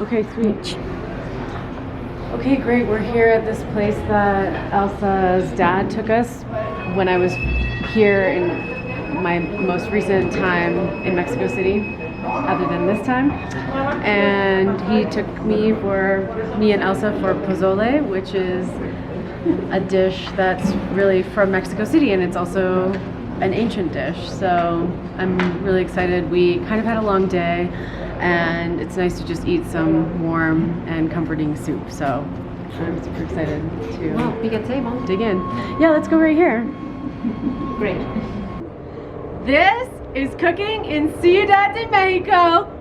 Okay, sweet. Okay, great. We're here at this place that Elsa's dad took us when I was here in my most recent time in Mexico City, other than this time. And he took me and Elsa for pozole, which is a dish that's really from Mexico City, and it's also an ancient dish. So I'm really excited. We kind of had a long day, and it's nice to just eat some warm and comforting soup. So I'm super excited to we get table. dig in. Yeah, let's go right here. Great. This is cooking in Ciudad de Mexico.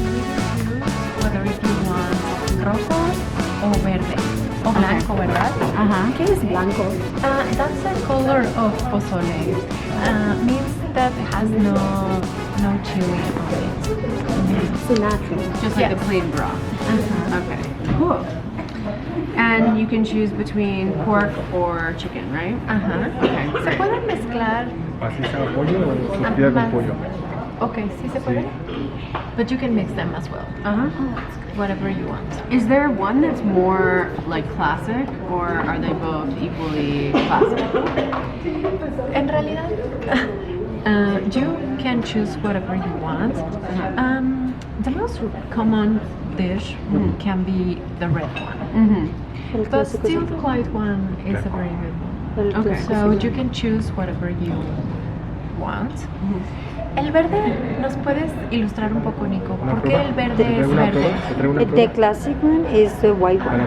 Whether if you want rojo o verde o blanco, ¿verdad? ¿Qué es blanco? That's the color of pozole. Means that it has no chili on it. It's natural. Just like Yes. a plain broth. Okay, cool. And you can choose between pork or chicken, right? Okay, Se great. pueden mezclar. ¿Maciza o pollo o surtida con pollo? Okay, sí se puede. But you can mix them as well. Whatever you want. Is there one that's more like classic, or are they both equally classic? En realidad, you can choose whatever you want. The most common dish can be the red one, but still the white one is a very good one. Okay. So you can choose whatever you want. El verde, ¿nos puedes ilustrar un poco, Nico? ¿Por qué el verde es verde? The classic one is the white one.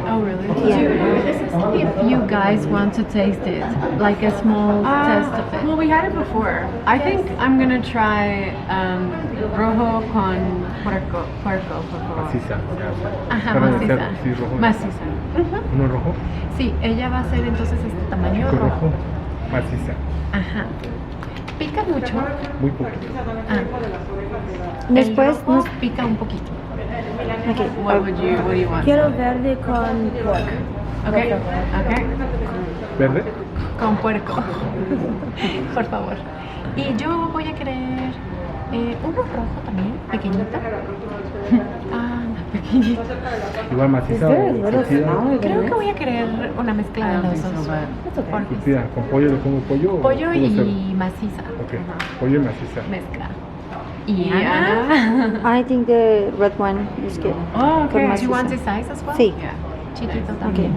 Oh, really? Yeah. This is if you guys want to taste it, like a small test of it. Well, we had it before. I think I'm gonna try rojo con puerco, por favor. Maciza. Ajá, Carne de maciza. cerdo, sí, rojo. Maciza. ¿Uno rojo? Sí, ella va a hacer entonces este tamaño Chico rojo. rojo. Maciza. Ajá. Pica mucho. Muy poquito. Después el rojo nos... pica un poquito. Okay. What do you want? Quiero verde con pork. Okay. Okay. ¿Verde? Con puerco. Por favor. Y yo voy a querer uno rojo también, pequeñito. Pequeñito. Igual maciza o surtida. Creo que voy a querer una mezcla de los dos. Porque Surtida. ¿Con pollo le pongo pollo o pollo puro y cerdo? maciza. Ok. Pollo y maciza. Mezcla. Y Ana? I think the red one is good. Oh, okay. Con Do you want maciza. this size as well? Sí. Yeah. Chiquito Okay. también.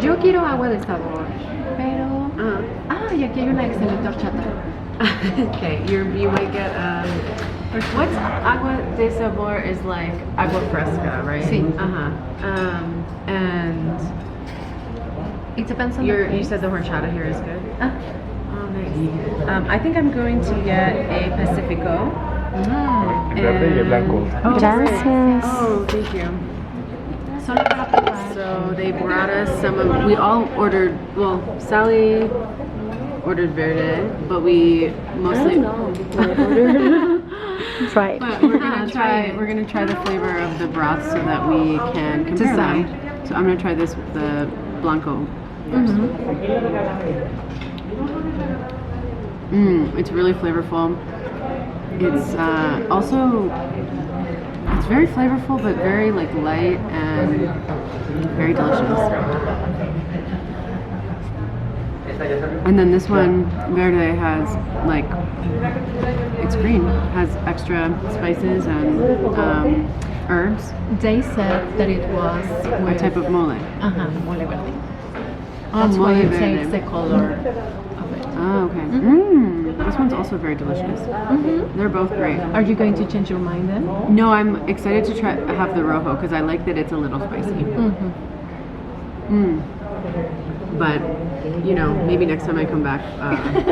Yo quiero agua de sabor, pero... y aquí hay una excelente horchata. Okay, you might get what's agua de sabor is like agua fresca, right? Sí. And It depends on you said the horchata here is good. Oh, nice. I think I'm going to get a Pacifico. El verde y el blanco. Oh, Gracias. great. Oh, thank you. Solo para probar. So they brought us some of, we all ordered, well, Sally ordered verde, but we mostly, Try it. but we're gonna try the flavor of the broth so that we can compare them. So I'm gonna try this, the blanco first. It's really flavorful. It's also, it's very flavorful, but very like light and very delicious. And then this one, verde, has like, it's green, has extra spices and herbs. They said that it was A with type of mole. mole verde. Oh, That's why mole it verde. takes the color of it. Oh, okay. This one's also very delicious. They're both great. Are you going to change your mind then? No, I'm excited to try have the rojo because I like that it's a little spicy. But, you know, maybe next time I come back,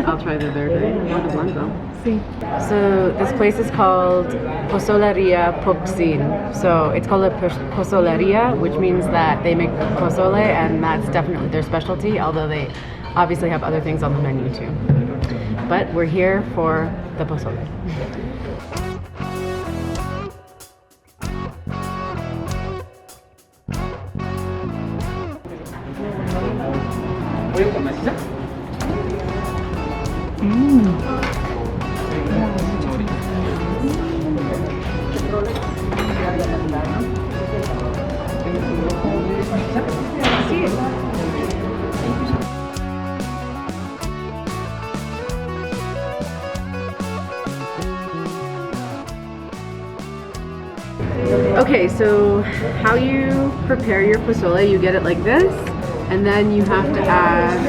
I'll try the verde or the blanco. Sí. So this place is called Pozoleria Poctzin. So it's called a Pozoleria, which means that they make pozole, and that's definitely their specialty, although they obviously have other things on the menu too. But we're here for the pozole. Okay, so how you prepare your pozole, you get it like this, and then you have to add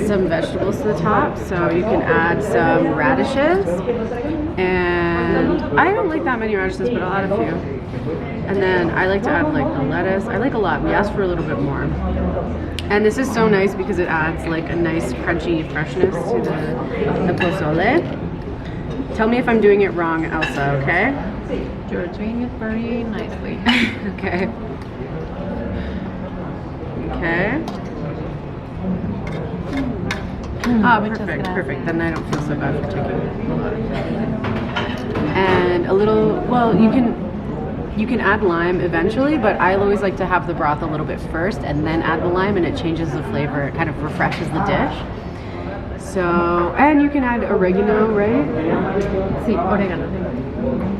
some vegetables to the top. So you can add some radishes, and I don't like that many radishes, but I'll add a few. And then I like to add like the lettuce. I like a lot. We asked for a little bit more. And this is so nice because it adds like a nice crunchy freshness to the pozole. Tell me if I'm doing it wrong, Elsa, okay? You're doing it very nicely. Okay. Okay. Perfect, perfect. Then I don't feel so bad for taking a lot of it. And a little, well, you can add lime eventually, but I always like to have the broth a little bit first and then add the lime, and it changes the flavor. It kind of refreshes the dish. So, and you can add oregano, right? Sí, orégano.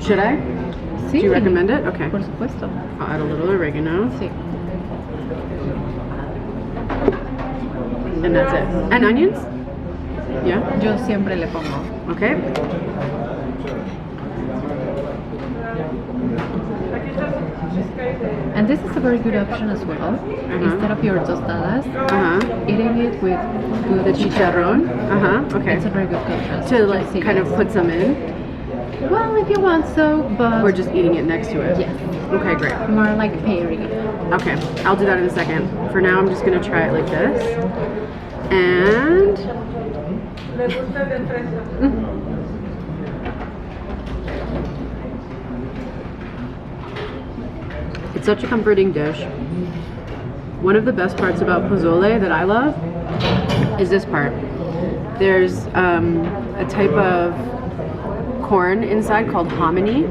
Should I? Sí. Do you recommend it? Okay. Por supuesto. I'll add a little oregano. Sí. And that's it. And onions? Yeah? Yo siempre le pongo. Okay. And this is a very good option as well. Instead of your tostadas, eating it with good The chicharrón. Okay. It's a very good contrast. To like kind of put some in, Well, if you want so, but or just eating it next to it. yes, Okay, great. more like pairing. Okay, I'll do that in a second. For now, I'm just gonna try it like this. And it's such a comforting dish. One of the best parts about pozole that I love is this part. There's a type of corn inside called hominy,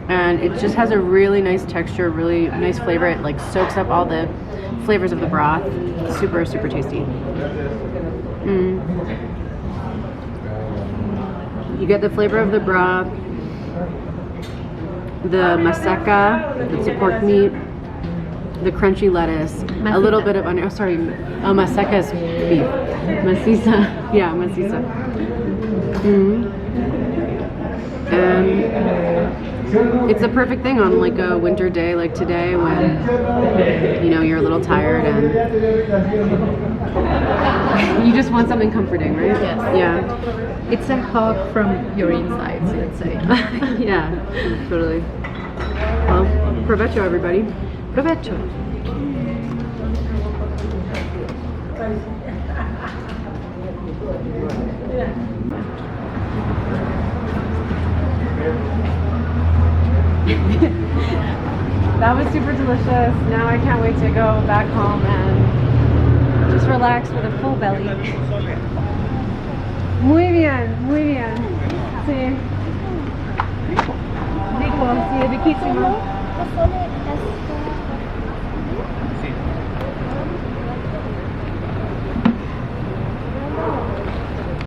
and it just has a really nice texture, really nice flavor. It like soaks up all the flavors of the broth. Super, super tasty. You get the flavor of the broth, the maseca, that's a pork meat, the crunchy lettuce, a little bit of onion. Oh, sorry, maseca is beef. Maciza, yeah, maciza. And it's a perfect thing on like a winter day like today when, you know, you're a little tired and you just want something comforting, right? Yes. Yeah. It's a hug from your insides, let's say. Yeah, totally. Well, provecho, everybody. Provecho. That was super delicious. Now I can't wait to go back home and just relax with a full belly. Muy bien, muy bien. Sí. Rico, sí, riquísimo.